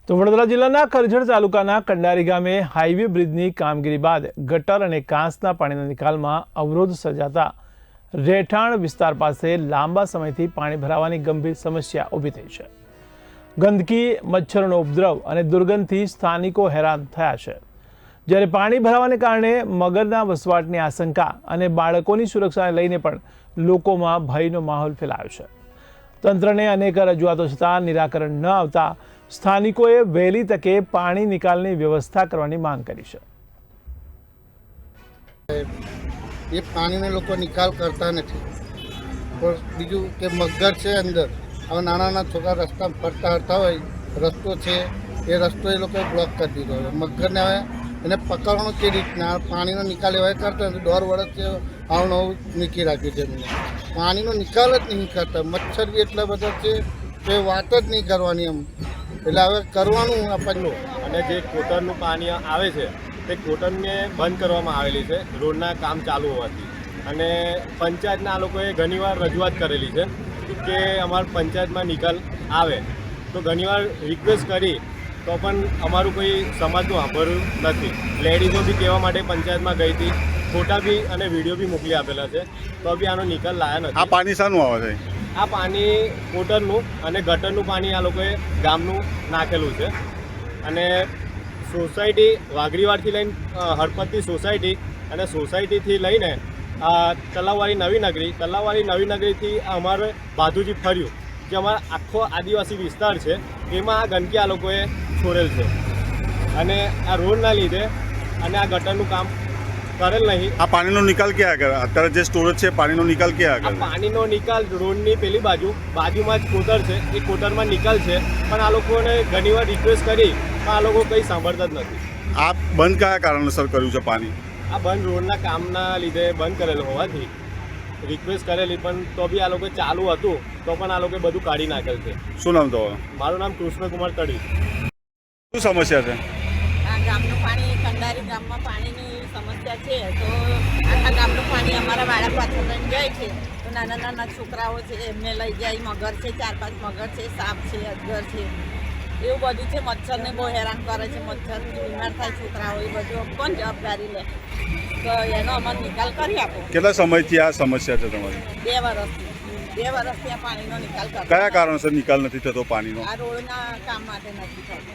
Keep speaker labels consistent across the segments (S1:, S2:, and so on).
S1: તો વડોદરા જિલ્લાના કરજણ તાલુકાના કંડારી ગામે હાઈવે બ્રિજની કામગીરી બાદ ગટર અને કાંસના પાણીના નિકાલમાં અવરોધ સર્જાતા રહેઠાણ વિસ્તાર પાસે લાંબા સમયથી પાણી ભરાવાની ગંભીર સમસ્યા ઊભી થઈ છે। ગંદકી, મચ્છરનો ઉપદ્રવ અને દુર્ગંધથી સ્થાનિકો હેરાન થયા છે, જ્યારે પાણી ભરાવાને કારણે મગરના વસવાટની આશંકા અને બાળકોની સુરક્ષાને લઈને પણ લોકોમાં ભયનો માહોલ ફેલાયો છે। તંત્રને અનેક રજૂઆતો છતાં નિરાકરણ ન આવતા સ્થાનિકોએ વહેલી તકે પાણી નિકાલની વ્યવસ્થા કરવાની માંગ કરી છે।
S2: ये पानी में लोग निकाल करता नहीं और बीजू के मगर है अंदर और नाना छोटा रस्ता फरता हरता हो रस्तो है ये रस्तो ये लोग ब्लॉक कर दीधो मगर ने એને પકડવાનો કે રીતના પાણીનો નિકાલ એવા કરતા નથી। 1.5 વર્ષથી આવું નીકળી રાખ્યું છે એમને પાણીનો નિકાલ જ નહીં કરતા। મચ્છર બી એટલા બધા છે કે વાત જ નહીં કરવાની એમ। એટલે હવે કરવાનું આપણને
S3: અને જે કોટરનું પાણી આવે છે તે કોટરને બંધ કરવામાં આવેલી છે રોડના કામ ચાલુ હોવાથી। અને પંચાયતના આ લોકોએ ઘણીવાર રજૂઆત કરેલી છે કે અમારા પંચાયતમાં નિકાલ આવે, તો ઘણીવાર રિક્વેસ્ટ કરી તો પણ અમારું કોઈ સમાજનું સાંભળ્યું નથી। લેડીઝો બી કહેવા માટે પંચાયતમાં ગઈ હતી, ફોટા બી અને વિડીયો બી મોકલી આપેલા છે, તો બી આનો નિકાલ લાયા નથી।
S4: આ પાણી શાનું આવે છે?
S3: આ પાણી કોટરનું અને ગટરનું પાણી આ લોકોએ ગામનું નાખેલું છે। અને સોસાયટી વાઘરીવાડથી લઈને હળપતિ સોસાયટી અને સોસાયટીથી લઈને તલાવવાળી નવી નગરીથી અમારે બાજુજી ફર્યું જે અમારા આખો આદિવાસી વિસ્તાર છે એમાં આ ગંદકી આ લોકોએ છોડેલ છે। અને આ રોડના લીધે અને આ ગટરનું કામ કરેલ નહીં।
S4: આ પાણીનો નિકાલ ક્યાં આગળ? અત્યારે જે સ્ટોરેજ છે પાણીનો નિકાલ ક્યાં
S3: આ
S4: આગળ?
S3: પાણીનો નિકાલ રોડની પેલી બાજુમાં જ કોટર છે, એ કોટરમાં નિકાલ છે, પણ આ લોકોને ઘણીવાર રિક્વેસ્ટ કરી પણ આ લોકો કંઈ સાંભળતા જ નથી।
S4: આ બંધ કયા કારણસર કર્યું છે પાણી?
S3: આ બંધ રોડના કામના લીધે બંધ કરેલો હોવાથી રિક્વેસ્ટ કરેલી, પણ તો બી આ લોકો ચાલુ હતું તો પણ આ લોકોએ બધું કાઢી નાખેલ છે।
S4: શું નામ તમારું?
S3: મારું નામ કૃષ્ણકુમાર તડી।
S4: શું સમસ્યા છે?
S5: આ ગામનું પાણી કંડારી ગામમાં પાણીની સમસ્યા છે, તો આખા ગામનું પાણી અમારા વાડા પાછળ લઈને જાય છે, તો નાના છોકરાઓ છે એમને લઈ જાય। મગર છે, 4-5 મગર છે, સાપ છે, અજગર છે, એવું બધું છે। મચ્છરને બહુ હેરાન કરે છે, મચ્છરથી બીમાર થાય છોકરાઓ, એ બધું કોણ જવાબદારી લે? તો એનો અમારો નિકાલ કરી આપો।
S4: કેટલા સમયથી આ સમસ્યા છે તમારી?
S5: 2 વર્ષથી આ પાણીનો નિકાલ કરો।
S4: કયા કારણસર નિકાલ નથી થતો પાણીનો?
S5: આ રોડના કામ માટે નથી થતો।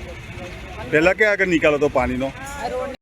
S4: પહેલા ક્યાં આગળ નિકાલ હતો પાણીનો?
S5: આ રોડ